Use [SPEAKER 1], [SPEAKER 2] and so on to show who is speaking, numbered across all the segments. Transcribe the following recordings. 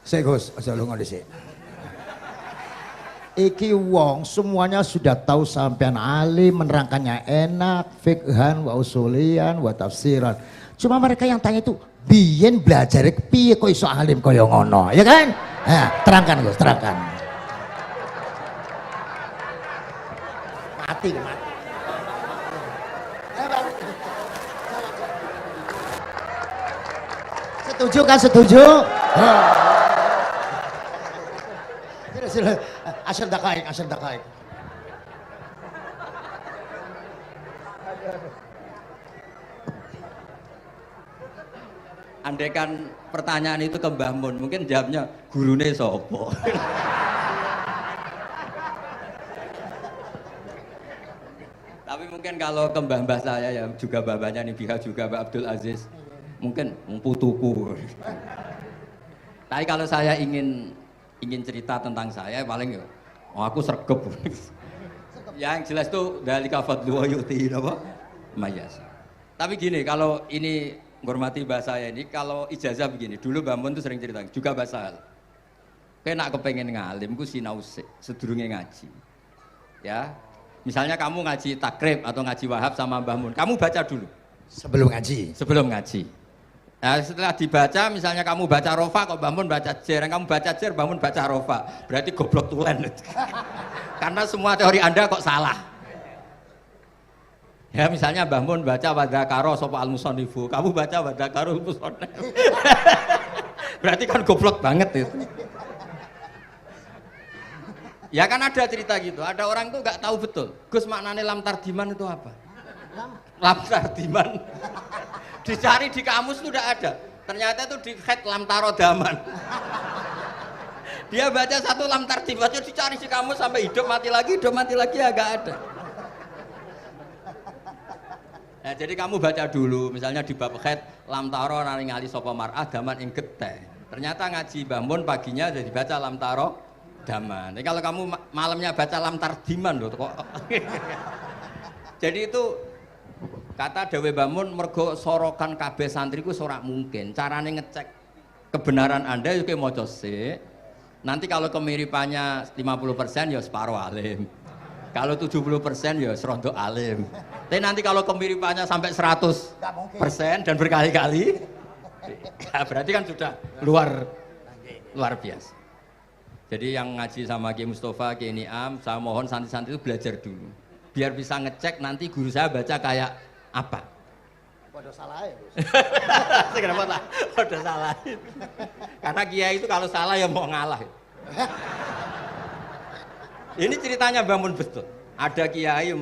[SPEAKER 1] Sik Gus, aja lunga dhisik. Iki wong semuanya sudah tahu sampean alim, menerangkannya enak, fikhan wa usulian wa tafsiran. Cuma mereka yang tanya itu, biyen belajar piye kok iso alim kaya ngono, ya kan? Nah, terangkan Gus, terangkan. Mati. Setuju kan, setuju? Asal dakaik.
[SPEAKER 2] Andaikan pertanyaan itu ke Mbah Mun, mungkin jawabnya gurune sopo. Tapi mungkin kalau ke mbah-mbah saya ya juga babanya nih Biha juga Mbak Abdul Aziz, mungkin putuku. Tapi kalau saya ingin cerita tentang saya paling ya, aku sregep. Yang jelas tuh dalika fadlu wa yuti apa? Mayas. Tapi gini, kalau ini menghormati bahasa saya ini, kalau ijazah begini, dulu Mbak Mun tuh sering cerita, juga bahasa hal. Kena kepengen ngalim, ku sinau sedurunge ngaji. Ya, misalnya kamu ngaji takrib atau ngaji wahab sama Mbah Mun, kamu baca dulu.
[SPEAKER 1] Sebelum ngaji.
[SPEAKER 2] Sebelum ngaji. Nah, setelah dibaca, misalnya kamu baca rofa, kok Mbah Mun baca jer, kamu baca jer, Mbah Mun baca rofa, berarti goblok tulen. Karena semua teori Anda kok salah. Ya misalnya Mbah Mun baca wadakaro sopa al-musonifu, kamu baca wadakaro musonif. Berarti kan goblok banget itu. Ya kan ada cerita gitu, ada orang tuh nggak tahu betul. Gus maknanya lam tardiman itu apa? Lam tardiman. Dicari di kamus itu udah ada. Ternyata itu di khet lam tarodaman. Dia baca satu lam tardiman, dicari di kamus sampai hidup mati lagi ya nggak ada. Nah, jadi kamu baca dulu, misalnya di bab khet lam taro naringali sapa mar'ah daman ing geteh. Ternyata ngaji Mbah Mun paginya jadi baca lam taro daman. Jadi kalau kamu malamnya baca lam tardiman loh kok. Jadi itu kata Dewi Mbah Mun mergo sorokan kabeh santriku ora mungkin. Carane ngecek kebenaran Anda yo maca sik. Nanti kalau kemiripannya 50% ya separuh alim. Kalau 70% ya serondo alim. Tapi nanti kalau kemiripannya sampai 100% dan berkali-kali, ya berarti kan sudah luar biasa. Jadi yang ngaji sama Ki Mustafa, Ki Niam, saya mohon santri-santri itu belajar dulu. Biar bisa ngecek nanti guru saya baca kayak apa.
[SPEAKER 1] Waduh salah ya Gus.
[SPEAKER 2] Kenapa lah? Waduh salah. Karena kiai itu kalau salah ya mau ngalah. Ini ceritanya Mbah Mun betul. Ada kiai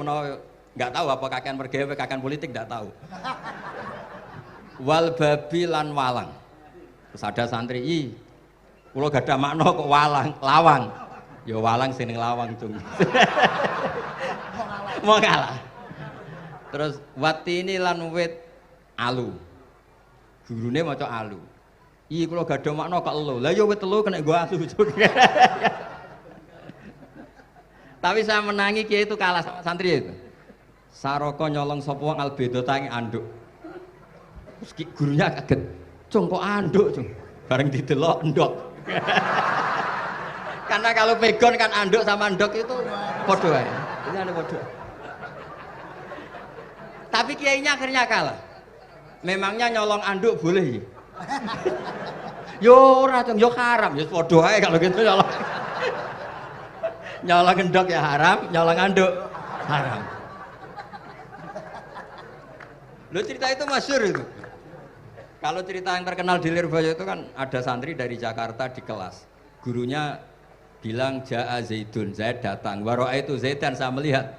[SPEAKER 2] nggak tahu apa kakean mergawe, kakean politik nggak tahu. Wal babi lan walang. Terus ada santri, kula gak ada makna kok lawang. Ya walang sing lawang cung. Mau ngalah. Terus watini lan wit alu. Gurune maca alu. Kula gak ada makna kok elo. Lah ya wit telu kena nggo alu. Tapi saya menangi kiai itu kalah sama santri itu. Saroko nyolong sapa wong albedo tangi anduk. Terus gurunya kaget. Cung kok anduk, cung. Bareng didelok endok. Karena kalau pegon kan anduk sama endok itu padha wae. Ini ada padha. Tapi kiainya akhirnya kalah. Memangnya nyolong anduk boleh? Yo ora, cung, yo haram, yo padha wae kalau gitu nyolong. Nyolong endok ya haram, nyolong anduk haram. Lo cerita itu masyhur itu. Kalau cerita yang terkenal di Lirboyo itu kan ada santri dari Jakarta di kelas. Gurunya bilang Ja'a Zaidun, Zaid datang. Waro'a itu Zaidan, saya melihat.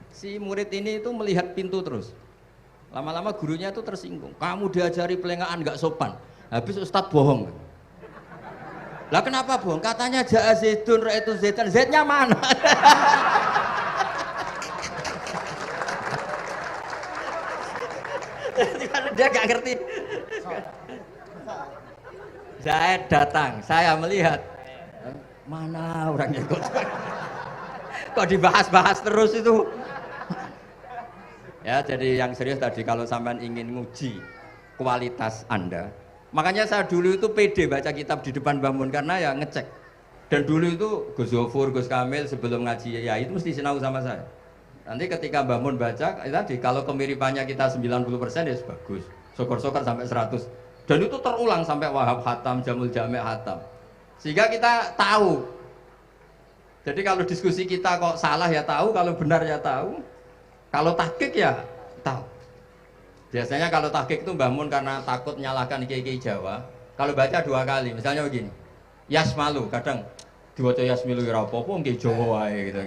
[SPEAKER 2] Si murid ini itu melihat pintu terus. Lama-lama gurunya itu tersinggung. Kamu diajari pelengahan nggak sopan. Habis Ustadz bohong. Lah kenapa bohong? Katanya Ja'a Zaidun, Ra'aitu Zaidan. Zaidnya mana? Dia gak ngerti. Zaid datang, saya melihat. Mana orangnya kok? Kok dibahas-bahas terus itu? Ya, jadi yang serius tadi kalau sampean ingin nguji kualitas Anda, Makanya saya dulu itu pede baca kitab di depan Mbah Mun karena ya ngecek. Dan dulu itu Gus Zofur, Gus Kamil sebelum ngaji ya itu mesti sinau sama saya. Nanti ketika Mbah Mun baca, tadi kalau kemiripannya kita 90% ya bagus. Syukur-syukur sampai 100. Dan itu terulang sampai Wahab Hatam, Jamul Jami' Hatam. Sehingga kita tahu. Jadi kalau diskusi kita kok salah ya tahu, kalau benar ya tahu. Kalau tahqiq ya tahu. Biasanya kalau tahqiq itu Mbah Mun karena takut nyalahkan kiai-kiai Jawa, kalau baca 2 kali, misalnya begini. Yasmalu, kadang diwaca Yasmilu ya apa-apa nggih Jawa wae gitu.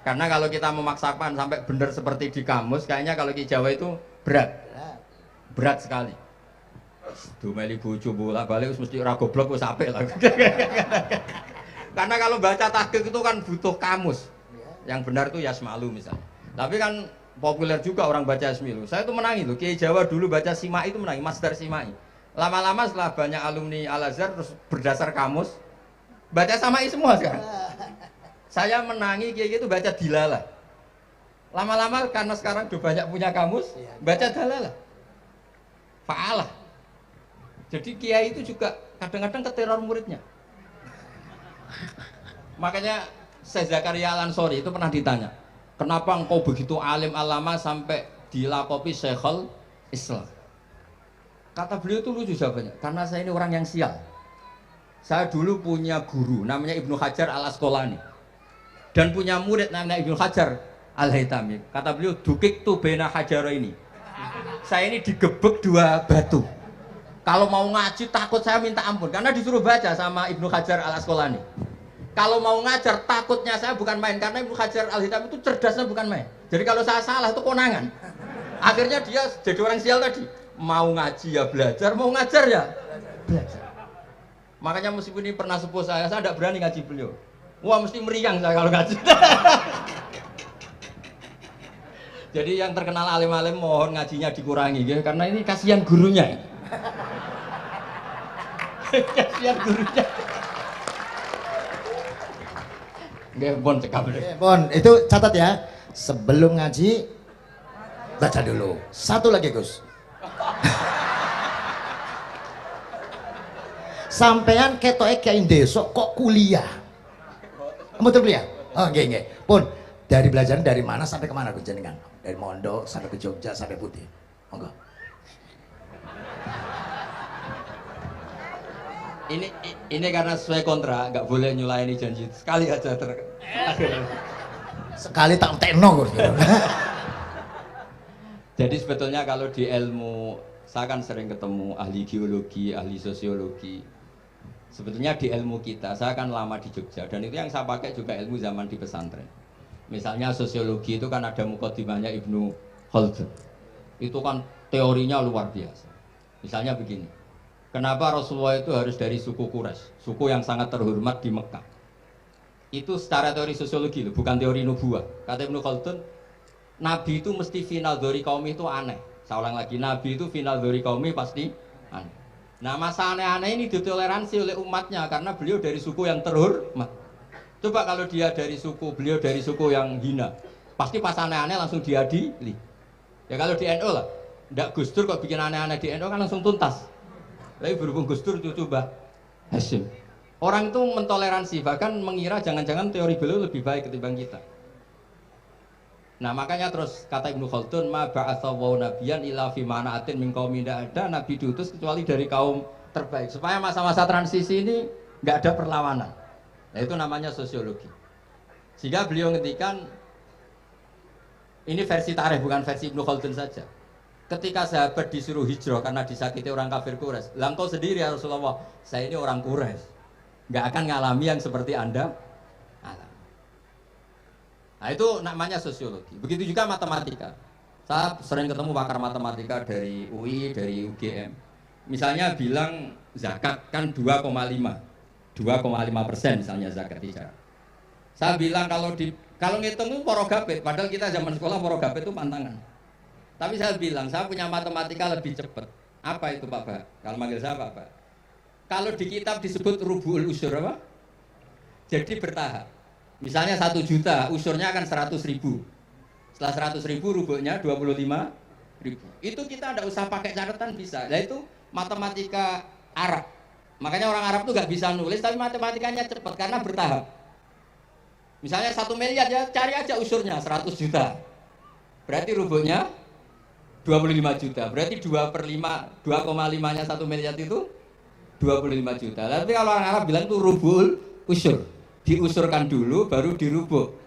[SPEAKER 2] Karena kalau kita memaksakan sampai benar seperti di kamus, kayaknya kalau kiai Jawa itu berat. Berat sekali. Dumeli bojo bolak-balik mesti ora goblok wis apik lah. Karena kalau baca tahqiq itu kan butuh kamus. Yang benar itu Yasmalu misalnya. Tapi kan populer juga orang baca Yasmilu. Saya itu menangi loh. Kiai Jawa dulu baca Simai itu menangi, Masdar Simai. Lama-lama setelah banyak alumni Al-Azhar terus berdasar kamus baca Samai semua sekarang. Saya menangi kiai itu baca Dilalah. Lama-lama karena sekarang udah banyak punya kamus, baca Dalalah. Fa'alah. Jadi kiai itu juga kadang-kadang keteror muridnya. Makanya Syekh Zakaria Al-Ansori itu pernah ditanya, kenapa engkau begitu alim alama sampai dilakopi Syekhul Islam? Kata beliau itu lucu jawabannya, karena saya ini orang yang sial. Saya dulu punya guru namanya Ibnu Hajar Al-Asqalani dan punya murid namanya Ibnu Hajar Al-Haytami. Kata beliau, dukik tu bena hajaro ini. Saya ini digebek 2 batu. Kalau mau ngaji takut saya minta ampun karena disuruh baca sama Ibnu Hajar Al-Asqalani. Kalau mau ngajar takutnya saya bukan main karena Ibnu Hajar Al-Haytami itu cerdasnya bukan main. Jadi kalau saya salah itu konangan. Akhirnya dia jadi orang sial tadi. Mau ngaji ya belajar, mau ngajar ya belajar. Makanya meskipun ini pernah sepuh saya tidak berani ngaji beliau. Wah mesti meriang saya kalau ngaji. Jadi yang terkenal alim-alim mohon ngajinya dikurangi ya, karena ini kasihan gurunya. Kasihan gurunya. Nggih, Bon cekap.
[SPEAKER 1] Bon, itu catat ya. Sebelum ngaji baca dulu. Satu lagi, Gus. Sampean ketoke kayak desa kok kuliah. Kamu tuh kuliah? Oh, nggih. Pun dari belajar dari mana sampai kemana Gus jenengan? Dari Mondok sampai ke Jogja sampai Putih. Monggo.
[SPEAKER 2] Ini karena sesuai kontrak, nggak boleh nyulayani janji sekali aja
[SPEAKER 1] Sekali tak tekno Gus.
[SPEAKER 2] Jadi sebetulnya kalau di ilmu, saya kan sering ketemu ahli geologi, ahli sosiologi. Sebetulnya di ilmu kita, saya kan lama di Jogja dan itu yang saya pakai juga ilmu zaman di pesantren. Misalnya sosiologi itu kan ada mukadimahnya Ibnu Khaldun. Itu kan teorinya luar biasa. Misalnya begini, kenapa Rasulullah itu harus dari suku Quraisy, suku yang sangat terhormat di Mekah? Itu secara teori sosiologi loh, bukan teori nubuah. Kata Ibnu Khaldun, Nabi itu mesti final dari kaum itu aneh. Saya ulang lagi, Nabi itu final dari kaum pasti aneh. Nah masa aneh-aneh ini ditoleransi oleh umatnya karena beliau dari suku yang terhormat. Coba kalau dia dari suku, beliau dari suku yang hina, pasti pas aneh-aneh langsung diadili. Ya kalau di NU lah, ndak Gus Dur kok bikin aneh-aneh di NU kan langsung tuntas. Tapi berhubung Gus Dur cucu Mbah Hasyim, orang itu mentoleransi, bahkan mengira jangan-jangan teori beliau lebih baik ketimbang kita. Nah makanya terus kata Ibnu Khaldun, ma ba'atsawu nabiyan illa fi mana'atin min qaumin, tidak ada nabi diutus kecuali dari kaum terbaik supaya masa-masa transisi ini nggak ada perlawanan. Nah, itu namanya sosiologi. Sehingga beliau ngendikan, ini versi tarikh bukan versi Ibnu Khaldun saja. Ketika sahabat disuruh hijrah karena disakiti orang kafir Quraisy, lah engkau sendiri ya Rasulullah, saya ini orang Quraisy, nggak akan ngalami yang seperti Anda alami. Nah itu namanya sosiologi. Begitu juga matematika. Saya sering ketemu pakar matematika dari UI, dari UGM. Misalnya bilang zakat kan 2,5% misalnya zakat tidak. Saya bilang kalau ngitung itu porogapit, padahal kita zaman sekolah porogapit itu pantangan. Tapi saya bilang saya punya matematika lebih cepat. Apa itu Pak Bah? Kalau manggil saya Pak Bah. Kalau di kitab disebut rubu'ul usur apa? Jadi bertahap. Misalnya 1 juta, usurnya akan 100.000. Setelah 100.000 rubuhnya 25.000. Itu kita tidak usah pakai catatan bisa. Nah itu matematika Arab. Makanya orang Arab tuh nggak bisa nulis, tapi matematikanya cepat karena bertahap. Misalnya 1 miliar ya cari aja usurnya 100 juta. Berarti rubuhnya 25 juta. Berarti 2,5-nya 1 miliar itu 25 juta. Tapi kalau orang Arab bilang itu rubul usur. Diusurkan dulu baru dirubuk.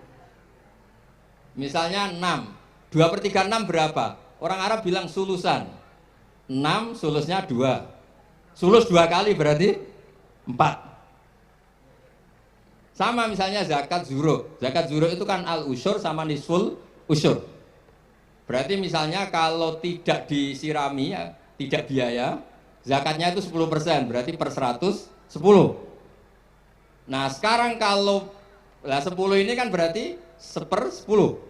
[SPEAKER 2] Misalnya 6. 2/3 6 berapa? Orang Arab bilang sulusan. 6 sulusnya 2. Sulus 2 kali berarti 4. Sama misalnya zakat zuruk. Zakat zuruk itu kan al-usyur sama nisful usyur. Berarti misalnya kalau tidak disirami ya, tidak biaya, zakatnya itu 10%, berarti per 100 10. Nah, sekarang kalau 10 ini kan berarti 1/10.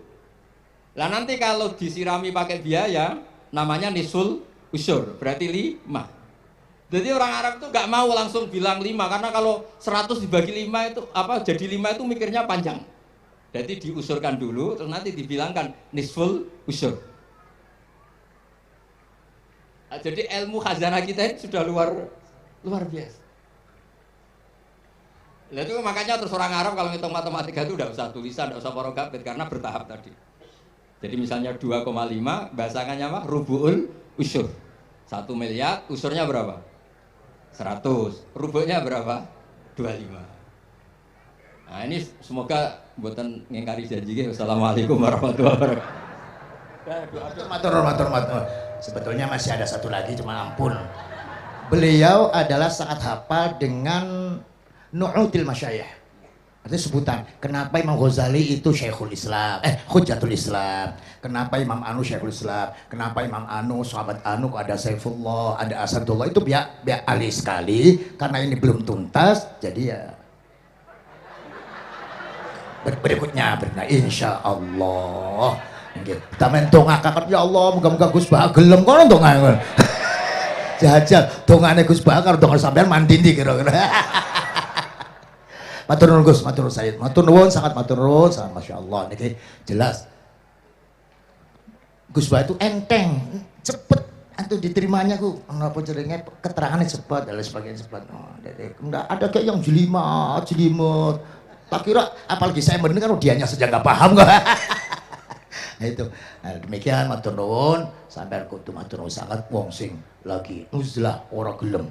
[SPEAKER 2] Lah nanti kalau disirami pakai biaya namanya nisful usyur, berarti 5. Jadi orang Arab itu nggak mau langsung bilang 5 karena kalau 100 dibagi 5 itu jadi 5 itu mikirnya panjang. Jadi diusurkan dulu terus nanti dibilangkan nisful usyur. Nah, jadi ilmu khazanah kita ini sudah luar biasa. Nah, itu makanya terus orang Arab kalau ngitung matematika itu udah usah tulisan, udah usah porogabit karena bertahap tadi. Jadi misalnya 2,5 bahasannya apa? Rubu'ul usyur. 1 miliar usurnya berapa? 100, rubuknya berapa? 25. Nah ini semoga buatan ngingkari janji. Wassalamualaikum warahmatullahi wabarakatuh.
[SPEAKER 1] Matur. Sebetulnya masih ada satu lagi, cuma ampun. Beliau adalah sangat hafal dengan nu'util masyayikh. Artinya sebutan, kenapa Imam Ghazali itu Syekhul Islam, Hujjatul Islam, kenapa Imam Anu Syekhul Islam, kenapa Imam Anu, sahabat Anu, ada Saifullah, ada Asadullah, itu biar ahli sekali, karena ini belum tuntas, jadi ya berikutnya insya Allah. Kita mentongakakan, ya Allah, moga-moga Gus Bah gelem kono ndonga. Jajal, dongane Gus Bah karo donga sampean mandindi kira-kira. Matur nuwun Gus, matur Sayyid, matur nuwun, sangat matur nuwun, sangat masya Allah. Niki jelas Gus Bah itu enteng, cepet, itu diterimanya ku, apa jenenge keterangannya cepat dan lain sebagainya cepat. Oh, enggak ada kayak yang jelimet. Tak kira, apalagi saya mendengar dianya saja nggak paham kok. Nah itu, nah, demikian matur nuwun, sampai kudu matur nuwun sangat wong sing lagi uzlah ora gelem,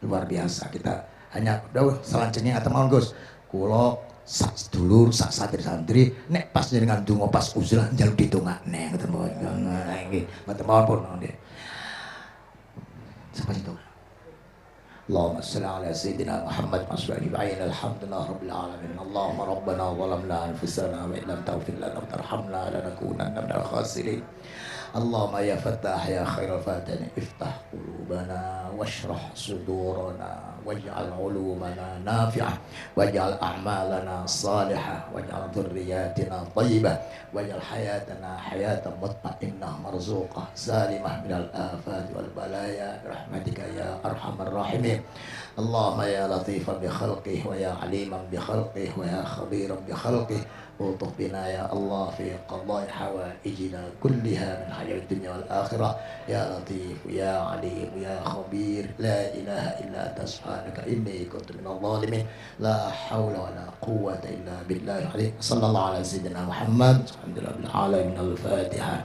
[SPEAKER 1] luar biasa. Kita hanya udah selanjutnya atau mohon Gus. Kulo sak sedulur sak santri-santri nek pas jenengan donga pas uzlah njaluk ditungakne ngoten mawon. Nggih, mboten pun nggih. Sapa itu? Allahumma shalli ala sayyidina Muhammad wa sallim ala alhamdulillah rabbil alamin. Allahumma rabbana zalamna anfusana wa illam taghfir lana wa tarhamna lanakunanna minal khasirin. Allahumma ya Fattah ya khairal fatihin iftah qulubana washrah sudurana waj'al ulumana nafi'ah waj'al a'malana salihah waj'al dhurriyyatina thayyibah waj'al hayatana hayatan mutma'innah marzuqah salimah minal afat wal balaya rahmatika ya arhamar rahimin. Allahumma ya latifan bi khalqih wa ya aliman bi khalqih wa ya khabiran bi khalqih ultuh bina ya Allah fi qadai hawaijina kulliha min hayat dunya wal akhirah ya latif ya alim ya khabir la ilaha illa anta subhanaka inni kuntu minadh dhalimin la hawla wa la quwwata illa billahi sallallahu ala sayyidina Muhammad alhamdulillah bil alamin al-fatihah.